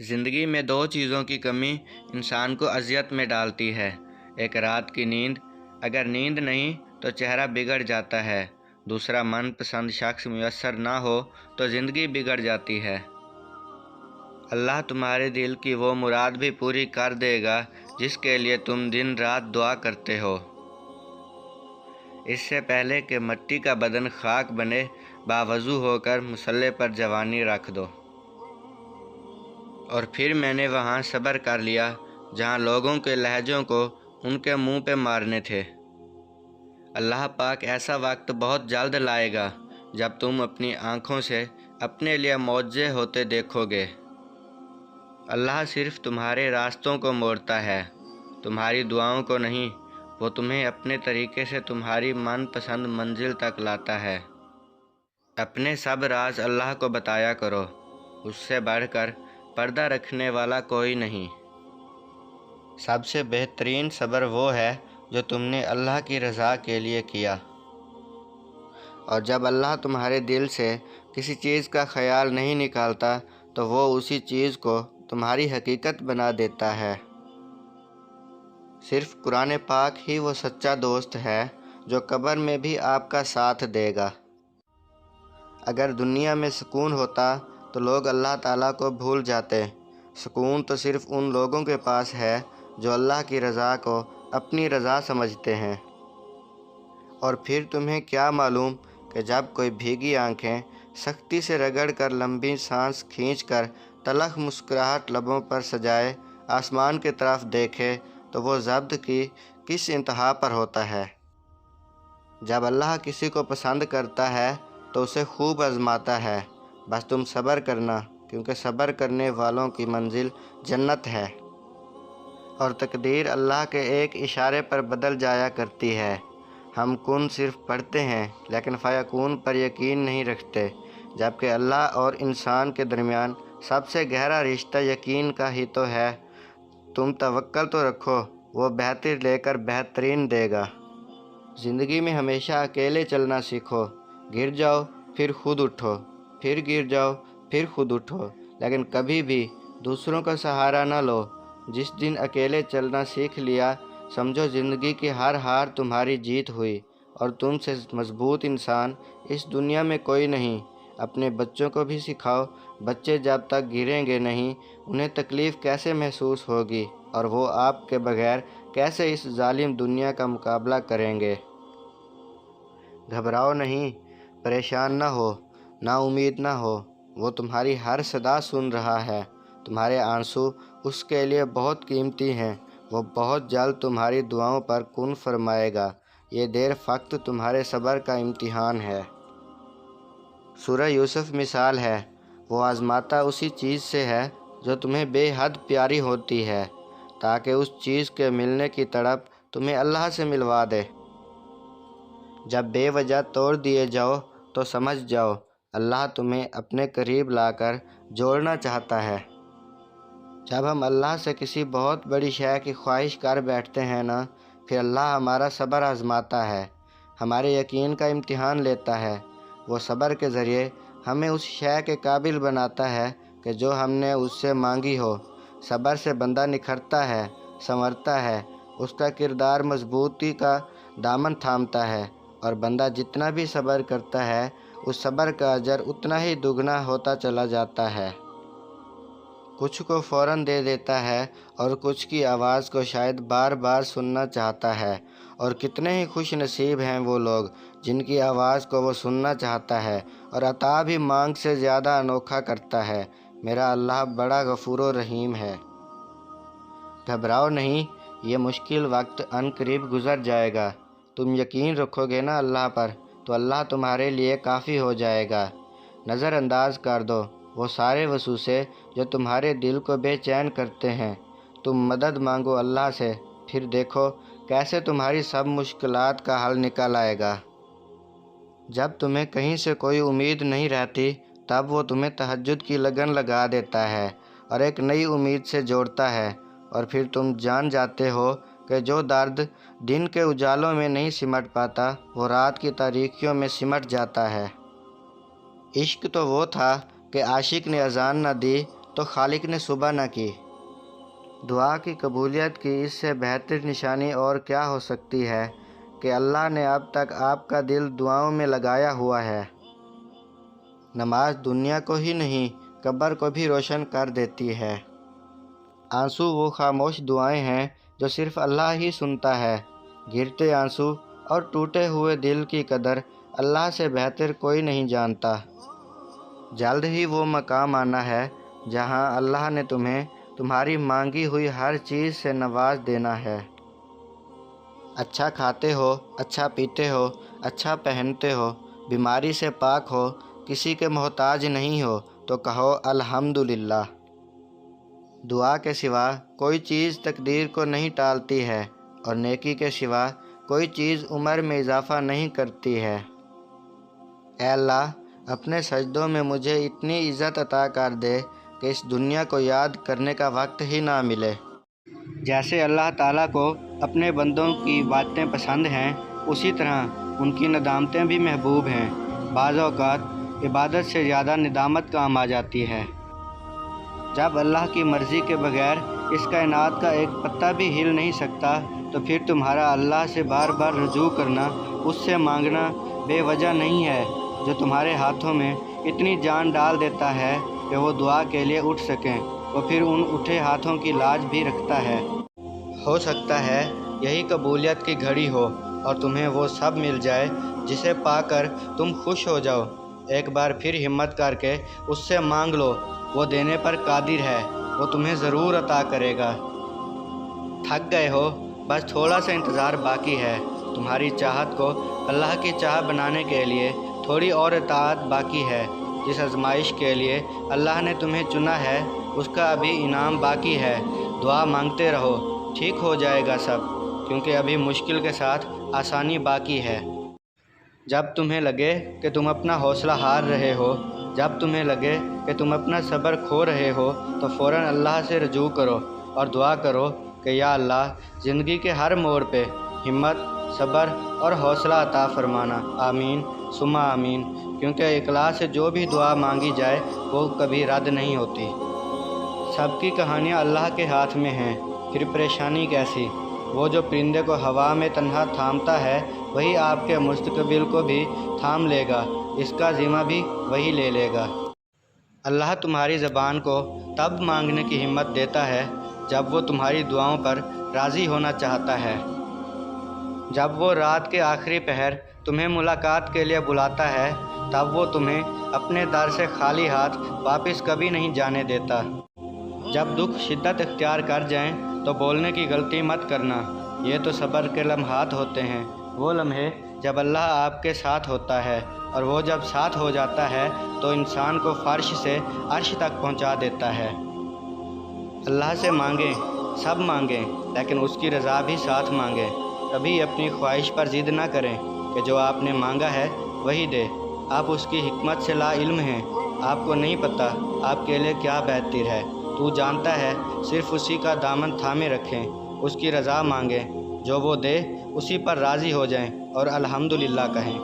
زندگی میں دو چیزوں کی کمی انسان کو اذیت میں ڈالتی ہے۔ ایک رات کی نیند، اگر نیند نہیں تو چہرہ بگڑ جاتا ہے۔ دوسرا، من پسند شخص میسر نہ ہو تو زندگی بگڑ جاتی ہے۔ اللہ تمہارے دل کی وہ مراد بھی پوری کر دے گا جس کے لیے تم دن رات دعا کرتے ہو۔ اس سے پہلے کہ مٹی کا بدن خاک بنے، باوضو ہو کر مصلے پر جوانی رکھ دو۔ اور پھر میں نے وہاں صبر کر لیا جہاں لوگوں کے لہجوں کو ان کے منہ پہ مارنے تھے۔ اللہ پاک ایسا وقت بہت جلد لائے گا جب تم اپنی آنکھوں سے اپنے لیے معجزے ہوتے دیکھو گے۔ اللہ صرف تمہارے راستوں کو موڑتا ہے، تمہاری دعاؤں کو نہیں۔ وہ تمہیں اپنے طریقے سے تمہاری من پسند منزل تک لاتا ہے۔ اپنے سب راز اللہ کو بتایا کرو، اس سے بڑھ کر پردہ رکھنے والا کوئی نہیں۔ سب سے بہترین صبر وہ ہے جو تم نے اللہ کی رضا کے لیے کیا۔ اور جب اللہ تمہارے دل سے کسی چیز کا خیال نہیں نکالتا تو وہ اسی چیز کو تمہاری حقیقت بنا دیتا ہے۔ صرف قرآن پاک ہی وہ سچا دوست ہے جو قبر میں بھی آپ کا ساتھ دے گا۔ اگر دنیا میں سکون ہوتا تو لوگ اللہ تعالیٰ کو بھول جاتے۔ سکون تو صرف ان لوگوں کے پاس ہے جو اللہ کی رضا کو اپنی رضا سمجھتے ہیں۔ اور پھر تمہیں کیا معلوم کہ جب کوئی بھیگی آنکھیں سختی سے رگڑ کر لمبی سانس کھینچ کر تلخ مسکراہٹ لبوں پر سجائے آسمان کی طرف دیکھے تو وہ ضبط کی کس انتہا پر ہوتا ہے۔ جب اللہ کسی کو پسند کرتا ہے تو اسے خوب آزماتا ہے۔ بس تم صبر کرنا، کیونکہ صبر کرنے والوں کی منزل جنت ہے۔ اور تقدیر اللہ کے ایک اشارے پر بدل جایا کرتی ہے۔ ہم کن صرف پڑھتے ہیں لیکن فیکون پر یقین نہیں رکھتے، جبکہ اللہ اور انسان کے درمیان سب سے گہرا رشتہ یقین کا ہی تو ہے۔ تم توکل تو رکھو، وہ بہتر لے کر بہترین دے گا۔ زندگی میں ہمیشہ اکیلے چلنا سیکھو۔ گر جاؤ پھر خود اٹھو، پھر گر جاؤ پھر خود اٹھو، لیکن کبھی بھی دوسروں کا سہارا نہ لو۔ جس دن اکیلے چلنا سیکھ لیا، سمجھو زندگی کی ہر ہار تمہاری جیت ہوئی، اور تم سے مضبوط انسان اس دنیا میں کوئی نہیں۔ اپنے بچوں کو بھی سکھاؤ، بچے جب تک گریں گے نہیں انہیں تکلیف کیسے محسوس ہوگی، اور وہ آپ کے بغیر کیسے اس ظالم دنیا کا مقابلہ کریں گے۔ گھبراؤ نہیں، پریشان نہ ہو، نا امید نہ ہو، وہ تمہاری ہر صدا سن رہا ہے۔ تمہارے آنسو اس کے لیے بہت قیمتی ہیں، وہ بہت جلد تمہاری دعاؤں پر کن فرمائے گا۔ یہ دیر فقط تمہارے صبر کا امتحان ہے۔ سورہ یوسف مثال ہے، وہ آزماتا اسی چیز سے ہے جو تمہیں بے حد پیاری ہوتی ہے، تاکہ اس چیز کے ملنے کی تڑپ تمہیں اللہ سے ملوا دے۔ جب بے وجہ توڑ دیے جاؤ تو سمجھ جاؤ اللہ تمہیں اپنے قریب لا کر جوڑنا چاہتا ہے۔ جب ہم اللہ سے کسی بہت بڑی شے کی خواہش کر بیٹھتے ہیں نا، پھر اللہ ہمارا صبر آزماتا ہے، ہمارے یقین کا امتحان لیتا ہے۔ وہ صبر کے ذریعے ہمیں اس شے کے قابل بناتا ہے کہ جو ہم نے اس سے مانگی ہو۔ صبر سے بندہ نکھرتا ہے، سنورتا ہے، اس کا کردار مضبوطی کا دامن تھامتا ہے، اور بندہ جتنا بھی صبر کرتا ہے اس صبر کا اجر اتنا ہی دگنا ہوتا چلا جاتا ہے۔ کچھ کو فوراً دے دیتا ہے اور کچھ کی آواز کو شاید بار بار سننا چاہتا ہے، اور کتنے ہی خوش نصیب ہیں وہ لوگ جن کی آواز کو وہ سننا چاہتا ہے، اور عطا بھی مانگ سے زیادہ انوکھا کرتا ہے۔ میرا اللہ بڑا غفور و رحیم ہے۔ گھبراؤ نہیں، یہ مشکل وقت عن قریب گزر جائے گا۔ تم یقین رکھو گے نا اللہ پر تو اللہ تمہارے لیے کافی ہو جائے گا۔ نظر انداز کر دو وہ سارے وسوسے جو تمہارے دل کو بے چین کرتے ہیں۔ تم مدد مانگو اللہ سے، پھر دیکھو کیسے تمہاری سب مشکلات کا حل نکل آئے گا۔ جب تمہیں کہیں سے کوئی امید نہیں رہتی تب وہ تمہیں تہجد کی لگن لگا دیتا ہے اور ایک نئی امید سے جوڑتا ہے، اور پھر تم جان جاتے ہو کہ جو درد دن کے اجالوں میں نہیں سمٹ پاتا وہ رات کی تاریکیوں میں سمٹ جاتا ہے۔ عشق تو وہ تھا کہ عاشق نے اذان نہ دی تو خالق نے صبح نہ کی۔ دعا کی قبولیت کی اس سے بہتر نشانی اور کیا ہو سکتی ہے کہ اللہ نے اب تک آپ کا دل دعاؤں میں لگایا ہوا ہے۔ نماز دنیا کو ہی نہیں قبر کو بھی روشن کر دیتی ہے۔ آنسو وہ خاموش دعائیں ہیں جو صرف اللہ ہی سنتا ہے۔ گرتے آنسو اور ٹوٹے ہوئے دل کی قدر اللہ سے بہتر کوئی نہیں جانتا۔ جلد ہی وہ مقام آنا ہے جہاں اللہ نے تمہیں تمہاری مانگی ہوئی ہر چیز سے نواز دینا ہے۔ اچھا کھاتے ہو، اچھا پیتے ہو، اچھا پہنتے ہو، بیماری سے پاک ہو، کسی کے محتاج نہیں ہو تو کہو الحمدللہ۔ دعا کے سوا کوئی چیز تقدیر کو نہیں ٹالتی ہے اور نیکی کے سوا کوئی چیز عمر میں اضافہ نہیں کرتی ہے۔ اے اللہ، اپنے سجدوں میں مجھے اتنی عزت عطا کر دے کہ اس دنیا کو یاد کرنے کا وقت ہی نہ ملے۔ جیسے اللہ تعالیٰ کو اپنے بندوں کی باتیں پسند ہیں، اسی طرح ان کی ندامتیں بھی محبوب ہیں۔ بعض اوقات عبادت سے زیادہ ندامت کام آ جاتی ہے۔ جب اللہ کی مرضی کے بغیر اس کائنات کا ایک پتا بھی ہل نہیں سکتا تو پھر تمہارا اللہ سے بار بار رجوع کرنا، اس سے مانگنا بے وجہ نہیں ہے، جو تمہارے ہاتھوں میں اتنی جان ڈال دیتا ہے کہ وہ دعا کے لیے اٹھ سکیں۔ وہ پھر ان اٹھے ہاتھوں کی لاج بھی رکھتا ہے۔ ہو سکتا ہے یہی قبولیت کی گھڑی ہو اور تمہیں وہ سب مل جائے جسے پا کر تم خوش ہو جاؤ۔ ایک بار پھر ہمت کر کے اس سے مانگ لو، وہ دینے پر قادر ہے، وہ تمہیں ضرور عطا کرے گا۔ تھک گئے ہو، بس تھوڑا سا انتظار باقی ہے۔ تمہاری چاہت کو اللہ کی چاہ بنانے کے لیے تھوڑی اور اطاعت باقی ہے۔ جس آزمائش کے لیے اللہ نے تمہیں چنا ہے اس کا ابھی انعام باقی ہے۔ دعا مانگتے رہو، ٹھیک ہو جائے گا سب، کیونکہ ابھی مشکل کے ساتھ آسانی باقی ہے۔ جب تمہیں لگے کہ تم اپنا حوصلہ ہار رہے ہو، جب تمہیں لگے کہ تم اپنا صبر کھو رہے ہو، تو فوراً اللہ سے رجوع کرو اور دعا کرو کہ یا اللہ، زندگی کے ہر موڑ پہ ہمت، صبر اور حوصلہ عطا فرمانا۔ آمین ثم آمین، کیونکہ اخلاص سے جو بھی دعا مانگی جائے وہ کبھی رد نہیں ہوتی۔ سب کی کہانیاں اللہ کے ہاتھ میں ہیں، پھر پریشانی کیسی؟ وہ جو پرندے کو ہوا میں تنہا تھامتا ہے وہی آپ کے مستقبل کو بھی تھام لے گا، اس کا ذمہ بھی وہی لے لے گا۔ اللہ تمہاری زبان کو تب مانگنے کی ہمت دیتا ہے جب وہ تمہاری دعاؤں پر راضی ہونا چاہتا ہے۔ جب وہ رات کے آخری پہر تمہیں ملاقات کے لیے بلاتا ہے تب وہ تمہیں اپنے در سے خالی ہاتھ واپس کبھی نہیں جانے دیتا۔ جب دکھ شدت اختیار کر جائیں تو بولنے کی غلطی مت کرنا، یہ تو صبر کے لمحات ہوتے ہیں، وہ لمحے جب اللہ آپ کے ساتھ ہوتا ہے، اور وہ جب ساتھ ہو جاتا ہے تو انسان کو فرش سے عرش تک پہنچا دیتا ہے۔ اللہ سے مانگیں، سب مانگیں، لیکن اس کی رضا بھی ساتھ مانگیں۔ کبھی اپنی خواہش پر ضد نہ کریں کہ جو آپ نے مانگا ہے وہی دے۔ آپ اس کی حکمت سے لا علم ہیں، آپ کو نہیں پتہ آپ کے لیے کیا بہتر ہے۔ تو جانتا ہے، صرف اسی کا دامن تھامے رکھیں، اس کی رضا مانگیں، جو وہ دے اسی پر راضی ہو جائیں اور الحمدللہ کہیں۔